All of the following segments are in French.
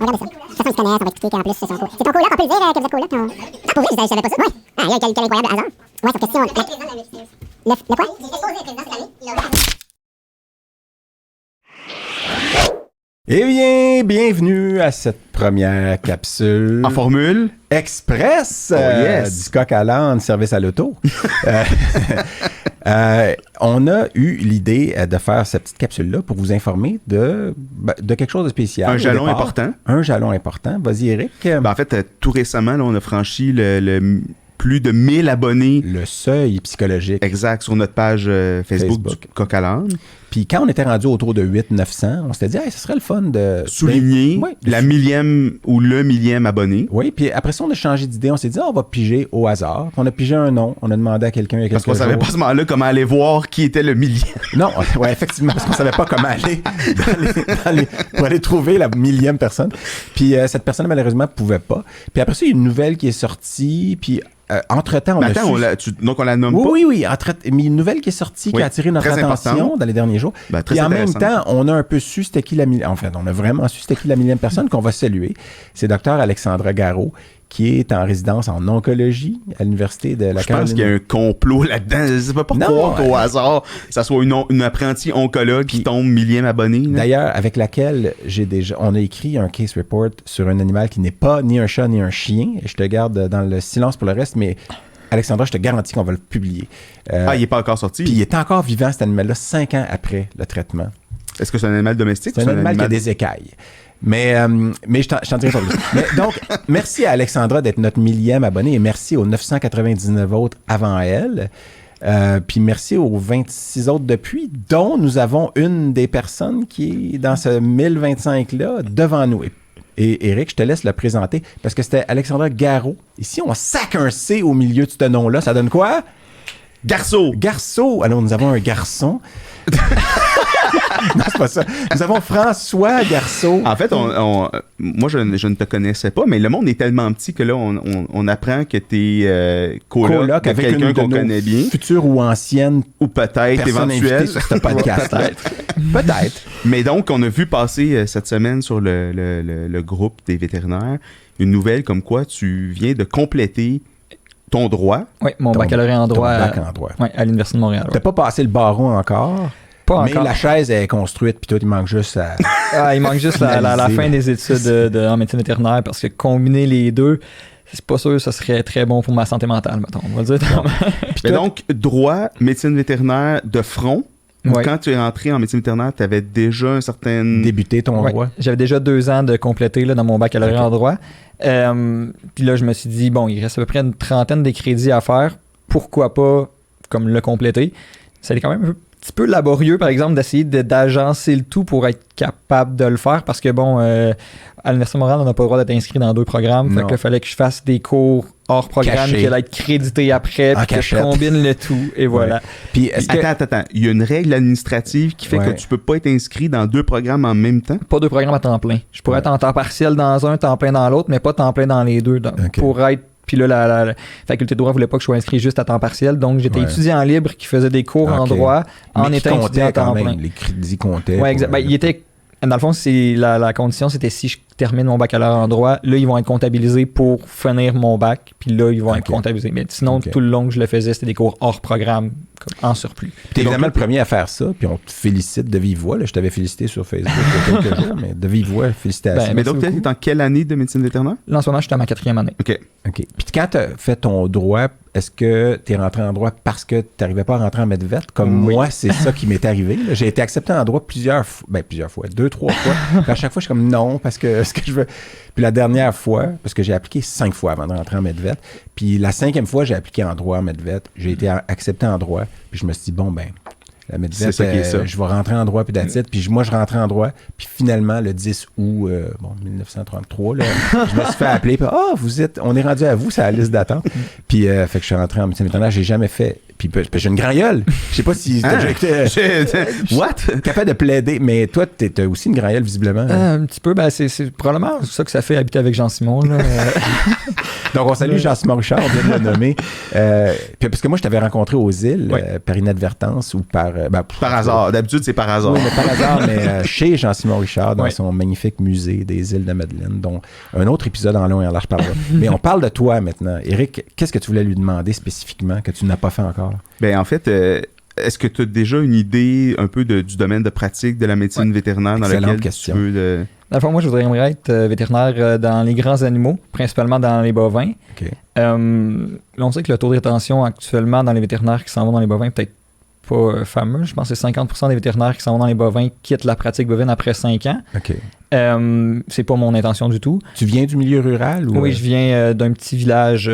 Regardez ça. De toute façon, ils se connaissent, on va expliquer qu'en plus, c'est son coloc. C'est ton coloc, on peut le dire que vous êtes coloc. Ah, pour vrai, je savais pas ça. Ouais. Ah, il y a quel incroyable hasard. Ouais, sauf que si on... Le quoi? Il est exposé le président cette année. Eh bien, bienvenue à cette première capsule En formule express yes. du coq à l'âne, service à l'auto. On a eu l'idée de faire cette petite capsule-là pour vous informer de quelque chose de spécial. Un jalon important. Un jalon important. Vas-y, Eric. En fait, tout récemment, là, on a franchi le plus de 1000 abonnés. Le seuil psychologique. Exact, sur notre page Facebook du Coq à l'âne. Puis quand on était rendu autour de 800-900, on s'était dit, hey, ce serait le fun de... Souligner la millième ou le millième abonné. Oui, puis après ça, on a changé d'idée. On s'est dit, on va piger au hasard. Puis on a pigé un nom. On a demandé à quelqu'un il y a quelques jours. Parce qu'on savait pas à ce moment-là comment aller voir qui était le millième. Non, ouais, effectivement, parce qu'on savait pas comment aller pour aller trouver la millième personne. Puis cette personne, malheureusement, pouvait pas. Puis après ça, il y a une nouvelle qui est sortie, puis... entre-temps, donc on la nomme pas? Oui. Mais une nouvelle qui est sortie, qui a attiré notre attention dans les derniers jours. Puis en même temps, on a un peu su c'était qui la millième... En fait, on a vraiment su c'était qui la millième personne qu'on va saluer. C'est Dr Alexandra Garot, qui est en résidence en oncologie à l'université de la Caroline. Je pense qu'il y a un complot là-dedans. Je ne sais pas croire qu'au hasard, ça soit une apprentie oncologue qui tombe millième abonné. D'ailleurs, avec laquelle on a écrit un case report sur un animal qui n'est pas ni un chat ni un chien. Et je te garde dans le silence pour le reste, mais Alexandra, je te garantis qu'on va le publier. Il n'est pas encore sorti? Puis il est encore vivant, cet animal-là, 5 ans après le traitement. Est-ce que c'est un animal domestique? C'est un animal qui a des écailles. Mais je t'en dirai pas plus. Donc, merci à Alexandra d'être notre millième abonnée et merci aux 999 autres avant elle. Puis merci aux 26 autres depuis, dont nous avons une des personnes qui est dans ce 1025-là devant nous. Et Eric, je te laisse le présenter parce que c'était Alexandra Garot. Ici, on sac un C au milieu de ce nom-là. Ça donne quoi? Garceau. Alors, nous avons un garçon. Non, c'est pas ça. Nous avons François Garceau. En fait, moi, je ne te connaissais pas, mais le monde est tellement petit que là, on apprend que tu es coloc avec quelqu'un qu'on connaît bien. Future ou ancienne. Ou peut-être éventuelle. Sur ce podcast. Peut-être. Mais donc, on a vu passer cette semaine sur le groupe des vétérinaires une nouvelle comme quoi tu viens de compléter ton droit. Oui, mon baccalauréat en droit. Oui, à l'Université de Montréal. T'as pas passé le barreau encore? Pas mais encore. La chaise est construite, puis tout, il manque juste il manque juste la fin des études en médecine vétérinaire, parce que combiner les deux, c'est pas sûr que ça serait très bon pour ma santé mentale, mettons, on va dire. Mais donc, droit, médecine vétérinaire de front. Quand tu es rentré en médecine vétérinaire, tu avais déjà un certain... Débuté ton droit? J'avais déjà 2 ans de compléter dans mon baccalauréat en droit. Puis là, je me suis dit, bon, il reste à peu près une 30aine de crédits à faire. Pourquoi pas comme le compléter? Ça est quand même un petit peu laborieux, par exemple, d'essayer d'agencer le tout pour être capable de le faire. Parce que, bon, à l'Université de Montréal, on n'a pas le droit d'être inscrit dans 2 programmes. Fait qu'il fallait que je fasse des cours hors programme qui allaient être crédités après, puis que je combine le tout, et voilà. Puis, attends. Il y a une règle administrative qui fait que tu peux pas être inscrit dans 2 programmes en même temps? Pas 2 programmes à temps plein. Je pourrais être en temps partiel dans un, temps plein dans l'autre, mais pas temps plein dans les deux. Pour être... Puis là, la faculté de droit voulait pas que je sois inscrit juste à temps partiel, donc j'étais étudiant libre qui faisait des cours en droit en étant étudiant à temps plein. Les crédits comptaient. Oui, exact. Il était... Dans le fond, la condition, c'était si je termine mon baccalauréat en droit, là, ils vont être comptabilisés pour finir mon bac, puis là, ils vont être comptabilisés. Mais sinon, tout le long que je le faisais, c'était des cours hors programme, en surplus. T'es évidemment le premier à faire ça, puis on te félicite de vive voix. Là, je t'avais félicité sur Facebook il y a quelques jours, mais de vive voix, félicitations. Mais donc, tu es en quelle année de médecine vétérinaire? Là, en ce moment, je suis à ma 4e année. OK. Puis quand tu as fait ton droit, est-ce que tu es rentré en droit parce que tu n'arrivais pas à rentrer en medvet? Comme moi, c'est ça qui m'est arrivé. Là. J'ai été accepté en droit plusieurs fois, 2, 3 fois. Puis à chaque fois, je suis comme non, parce que ce que je veux. Puis la dernière fois, parce que j'ai appliqué 5 fois avant de rentrer en medvet, puis la 5e fois, j'ai appliqué en droit en medvet, j'ai été accepté en droit, puis je me suis dit, bon, ben, la medvet, je vais rentrer en droit, puis that's it. Puis moi, je rentrais en droit, puis finalement, le 10 août 1933, là, je me suis fait appeler, puis on est rendu à vous, c'est la liste d'attente. Puis, fait que je suis rentré en médecine vétérinaire, j'ai jamais fait. Puis j'ai une grand gueule. Je sais pas si t'as déjà été What? capable de plaider, mais toi, t'as aussi une grand gueule, visiblement. Un petit peu, c'est probablement ça que ça fait habiter avec Jean-Simon. Là. Donc, on salue Jean-Simon Richard, on vient de le nommer. Puis parce que moi, je t'avais rencontré aux îles, par inadvertance ou par... Par hasard. D'habitude, c'est par hasard. Oui, mais par hasard, mais chez Jean-Simon Richard, dans son magnifique musée des îles de Madeleine, dont un autre épisode en long et en large parlera. Mais on parle de toi maintenant. Éric, qu'est-ce que tu voulais lui demander spécifiquement que tu n'as pas fait encore? Ben, en fait, est-ce que tu as déjà une idée un peu du domaine de pratique de la médecine vétérinaire dans lequel question. tu veux... Dans le fond, moi, je voudrais être vétérinaire dans les grands animaux, principalement dans les bovins. OK. Là, on sait que le taux de rétention actuellement dans les vétérinaires qui s'en vont dans les bovins est peut-être pas fameux. Je pense que c'est 50% des vétérinaires qui s'en vont dans les bovins quittent la pratique bovine après 5 ans. OK. C'est pas mon intention du tout. Tu viens du milieu rural? Ou... Oui, je viens d'un petit village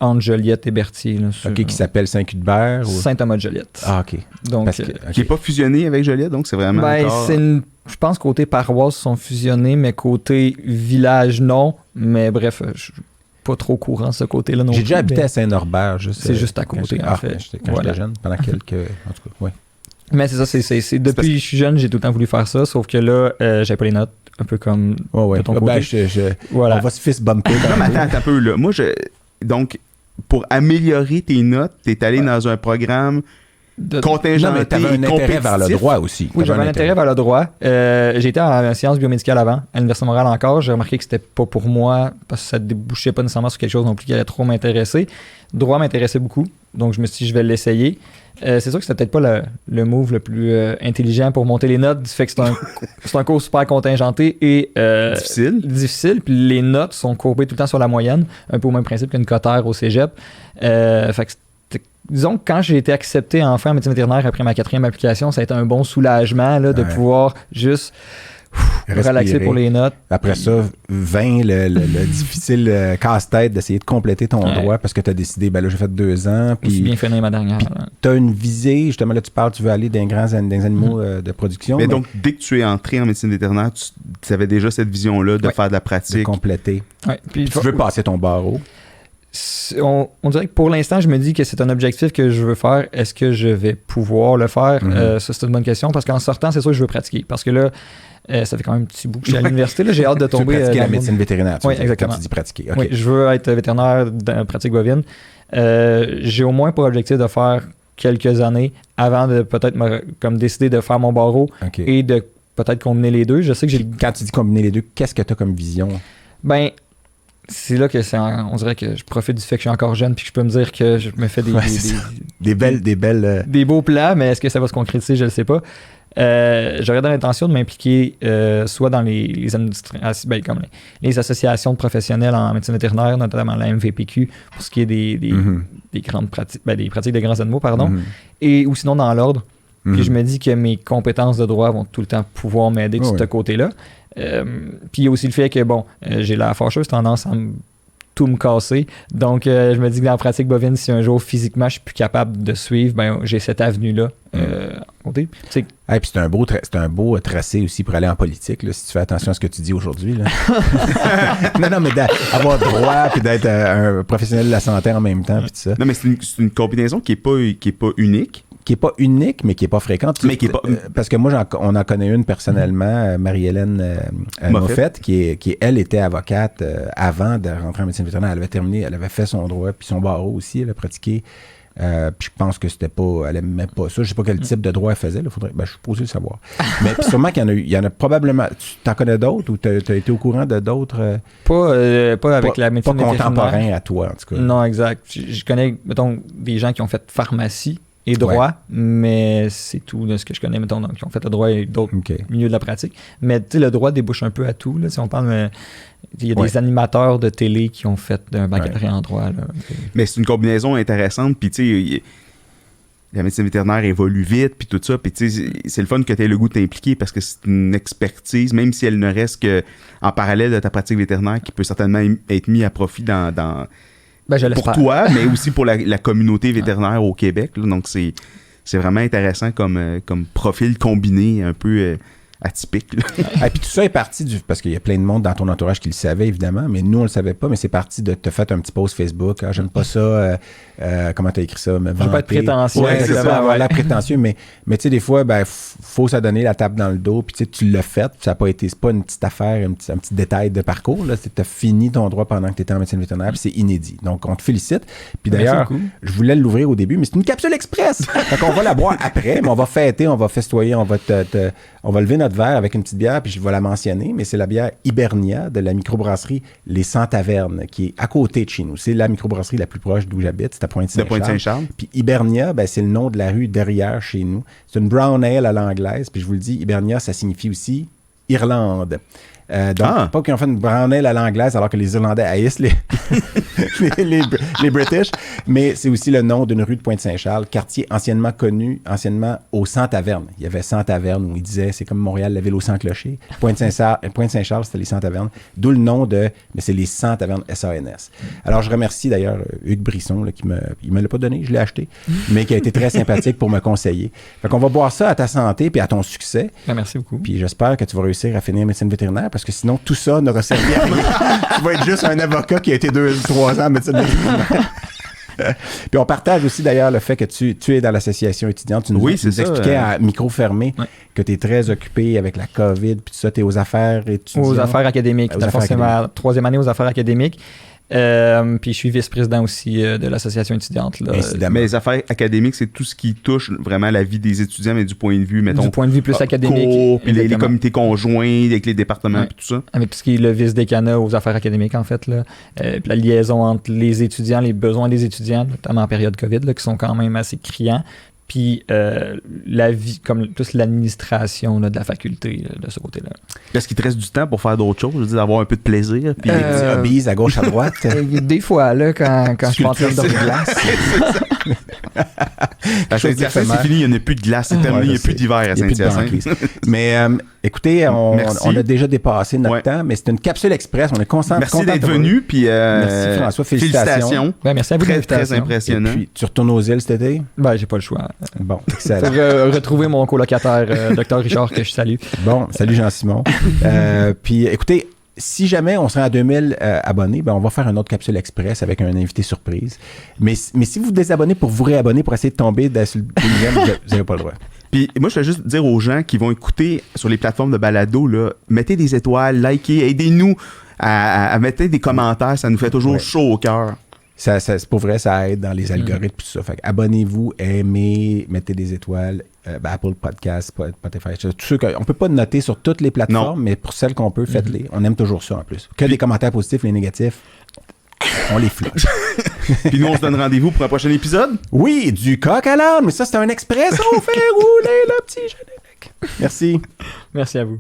entre Joliette et Berthier. Là, qui s'appelle Saint-Cuthbert? Ou... Saint-Thomas-de-Joliette. Ah, OK. Donc, Qui n'est pas fusionné avec Joliette, donc c'est vraiment encore... je pense que côté paroisse sont fusionnés, mais côté village, non. Mais bref, je suis pas trop courant de ce côté-là non plus. J'ai déjà habité à Saint-Norbert. C'est juste à côté, en fait. Quand j'étais jeune, pendant quelques... En tout cas, oui. Mais c'est ça, c'est depuis que je suis jeune, j'ai tout le temps voulu faire ça, sauf que là, j'avais pas les notes, un peu comme de ton côté. Voilà. On va se fist bumper. Non, mais attends un peu, là. Moi, donc, pour améliorer tes notes, t'es allé dans un programme contingenté. Non, mais t'avais un intérêt vers le droit aussi. Oui, j'avais un intérêt vers le droit. J'étais en sciences biomédicales avant, à l'Université de Montréal encore. J'ai remarqué que c'était pas pour moi, parce que ça débouchait pas nécessairement sur quelque chose non plus qui allait trop m'intéresser. Droit m'intéressait beaucoup, donc je me suis dit, je vais l'essayer. C'est sûr que c'était peut-être pas le move le plus intelligent pour monter les notes, du fait que c'est un cours super contingenté et difficile. Puis les notes sont courbées tout le temps sur la moyenne, un peu au même principe qu'une cotère au cégep. Fait que disons que quand j'ai été accepté enfin en médecine vétérinaire après ma 4e application, ça a été un bon soulagement là, de pouvoir juste relaxer pour les notes. Après ça, vint le difficile casse-tête d'essayer de compléter ton droit parce que tu as décidé, ben là, j'ai fait 2 ans. Puis aussi bien fini ma dernière. Tu as une visée, justement, là, tu veux aller dans des animaux de production. Mais donc, dès que tu es entré en médecine vétérinaire, tu avais déjà cette vision-là de faire de la pratique. De compléter. Puis tu veux passer ton barreau. On dirait que pour l'instant, je me dis que c'est un objectif que je veux faire. Est-ce que je vais pouvoir le faire? Ça, c'est une bonne question parce qu'en sortant, c'est sûr que je veux pratiquer. Parce que là, ça fait quand même un petit bout que je suis à l'université. Là, j'ai hâte de tomber. Tu veux pratiquer la médecine vétérinaire. Oui, exactement. Quand tu dis pratiquer. Okay. Oui, je veux être vétérinaire dans la pratique bovine. J'ai au moins pour objectif de faire quelques années avant de peut-être comme décider de faire mon barreau et de peut-être combiner les deux. Je sais que Quand tu dis combiner les deux, qu'est-ce que tu as comme vision? Ben, c'est là que on dirait que je profite du fait que je suis encore jeune puis que je peux me dire que je me fais des belles des beaux plans, mais est-ce que ça va se concrétiser, je ne le sais pas. J'aurais dans l'intention de m'impliquer soit dans les associations de professionnels en médecine vétérinaire, notamment la MVPQ, pour ce qui est des grandes pratiques, des pratiques de grands animaux, ou sinon dans l'ordre. Puis je me dis que mes compétences de droit vont tout le temps pouvoir m'aider de ce côté-là. Puis il y a aussi le fait que, j'ai la fâcheuse tendance à tout me casser. Donc, je me dis que dans la pratique bovine, si un jour, physiquement, je suis plus capable de suivre, j'ai cette avenue-là. Puis c'est un beau tracé aussi pour aller en politique, là, si tu fais attention à ce que tu dis aujourd'hui. Là. non, mais d'avoir droit puis d'être un professionnel de la santé en même temps. Puis tout ça. Non, mais c'est une combinaison qui est pas unique. Qui n'est pas unique, mais qui n'est pas fréquente. Mais qui est pas... parce que moi, on en connaît une personnellement, Marie-Hélène Moffett, qui, elle, était avocate avant de rentrer en médecine vétérinaire. Elle avait fait son droit, puis son barreau aussi, elle a pratiqué. Puis je pense que elle n'aimait pas ça. Je ne sais pas quel type de droit elle faisait. Je suis posé de le savoir. Mais puis sûrement qu'il y en a probablement... Tu t'en connais d'autres ou tu as été au courant de d'autres... Pas avec la médecine vétérinaire. Pas contemporain à toi, en tout cas. Non, exact. Je connais, mettons, des gens qui ont fait pharmacie et droit, mais c'est tout de ce que je connais, mettons, donc, qui ont fait le droit et d'autres milieux de la pratique. Mais tu sais, le droit débouche un peu à tout. Là, si on parle, il y a des animateurs de télé qui ont fait un baccalauréat en droit. Là. Mais c'est une combinaison intéressante. Puis tu sais, la médecine vétérinaire évolue vite, puis tout ça. Puis tu sais, c'est le fun que tu aies le goût de t'impliquer parce que c'est une expertise, même si elle ne reste qu'en parallèle de ta pratique vétérinaire, qui peut certainement être mise à profit pour toi, mais aussi pour la communauté vétérinaire au Québec. Là. Donc, c'est vraiment intéressant comme profil combiné un peu atypique. Là. Et puis tout ça est parti parce qu'il y a plein de monde dans ton entourage qui le savait, évidemment, mais nous, on le savait pas, mais c'est parti de te faire un petit post Facebook. Ah, j'aime pas ça. Comment t'as écrit ça? Me Je veux pas être vanter. prétentieux. Ouais, c'est exactement, ça, avoir ouais. l'air prétentieux, mais tu sais, des fois, ben, faut s'adonner la tape dans le dos, puis tu l'as fait, ça a pas été, c'est pas une petite affaire, un petit détail de parcours, là, t'as fini ton droit pendant que tu étais en médecine vétérinaire, puis c'est inédit. Donc, on te félicite. Puis d'ailleurs, Merci beaucoup. je voulais l'ouvrir au début, mais c'est une capsule express. Donc, on va la boire après, mais on va fêter, on va festoyer, on va lever notre verre avec une petite bière, puis je vais la mentionner, mais c'est la bière Hibernia de la microbrasserie Les 100 Tavernes, qui est à côté de chez nous. C'est la microbrasserie la plus proche d'où j'habite, c'est à Pointe-Saint-Charles. De Pointe-Saint-Charles. Puis Hibernia, ben, c'est le nom de la rue derrière chez nous. C'est une brown ale à l'anglaise, puis je vous le dis, Hibernia, ça signifie aussi Irlande. Donc, pas qu'ils ont fait une brown ale à l'anglaise alors que les Irlandais haïssent les British, mais c'est aussi le nom d'une rue de Pointe-Saint-Charles, quartier anciennement connu, au 100 Tavernes. Il y avait 100 Tavernes où ils disaient, c'est comme Montréal, la ville aux 100 clochers. Pointe-Saint-Charles, c'était les 100 Tavernes, d'où le nom mais c'est les 100 Tavernes SANS. Alors, je remercie d'ailleurs Hugues Brisson, là, il me l'a pas donné, je l'ai acheté, mais qui a été très sympathique pour me conseiller. Fait qu'on va boire ça à ta santé puis à ton succès. Merci beaucoup. Puis j'espère que tu vas réussir à finir médecine vétérinaire parce que sinon, tout ça n'aura servi à rien. Tu vas être juste un avocat qui a été 2-3 ans en médecine vétérinaire. Puis on partage aussi d'ailleurs le fait que tu es dans l'association étudiante. Tu nous expliquais à micro fermé que tu es très occupé avec la COVID, puis tout ça, tu es aux affaires étudiantes. Aux affaires académiques. C'est ma 3e année aux affaires académiques. Puis je suis vice-président aussi de l'association étudiante. Là. Mais les affaires académiques, c'est tout ce qui touche vraiment la vie des étudiants, mais du point de vue, mettons... Du point de vue plus académique. Puis les comités conjoints avec les départements, puis tout ça. Avec tout ce qui est le vice-décanat aux affaires académiques, en fait. Là. Puis la liaison entre les étudiants, les besoins des étudiants, notamment en période COVID, là, qui sont quand même assez criants. Puis la vie, comme plus l'administration là, de la faculté là, de ce côté-là. Est-ce qu'il te reste du temps pour faire d'autres choses? Je veux dire, d'avoir un peu de plaisir. Puis des petits hobbies à gauche, à droite. Des fois, là, quand je suis en train de glace. La Saint-Hyacinthe, c'est fini, il n'y en a plus de glace. C'est terminé, il n'y a plus d'hiver à Saint-Hyacinthe. Mais écoutez, on a déjà dépassé notre temps, mais c'est une capsule express. On est content. Merci d'être venu. Puis, merci François, félicitations. Ben, merci à vous. Très impressionnant. Et puis, tu retournes aux îles cet été? Ben, j'ai pas le choix. Bon, excellent. Pour retrouver mon colocataire, Dr Richard, que je salue. Bon, salut Jean-Simon. Puis écoutez, si jamais on se rend à 2000 abonnés, ben on va faire une autre capsule express avec un invité surprise. Mais si vous vous désabonnez pour vous réabonner, pour essayer de tomber sur le deuxième, vous n'avez pas le droit. Puis moi, je vais juste dire aux gens qui vont écouter sur les plateformes de balado, là, mettez des étoiles, likez, aidez-nous à mettre des commentaires. Ça nous fait toujours chaud au cœur. Ça, pour vrai, ça aide dans les algorithmes tout ça. Fait que abonnez-vous, aimez, mettez des étoiles, Apple Podcasts, Spotify, tout ça. On peut pas noter sur toutes les plateformes, mais pour celles qu'on peut, faites-les. On aime toujours ça en plus. Que des commentaires positifs, les négatifs, on les flush. Puis nous, on se donne rendez-vous pour un prochain épisode? Oui, du coq à l'âne, mais ça, c'est un expresso. On fait rouler le petit générique. Merci. Merci à vous.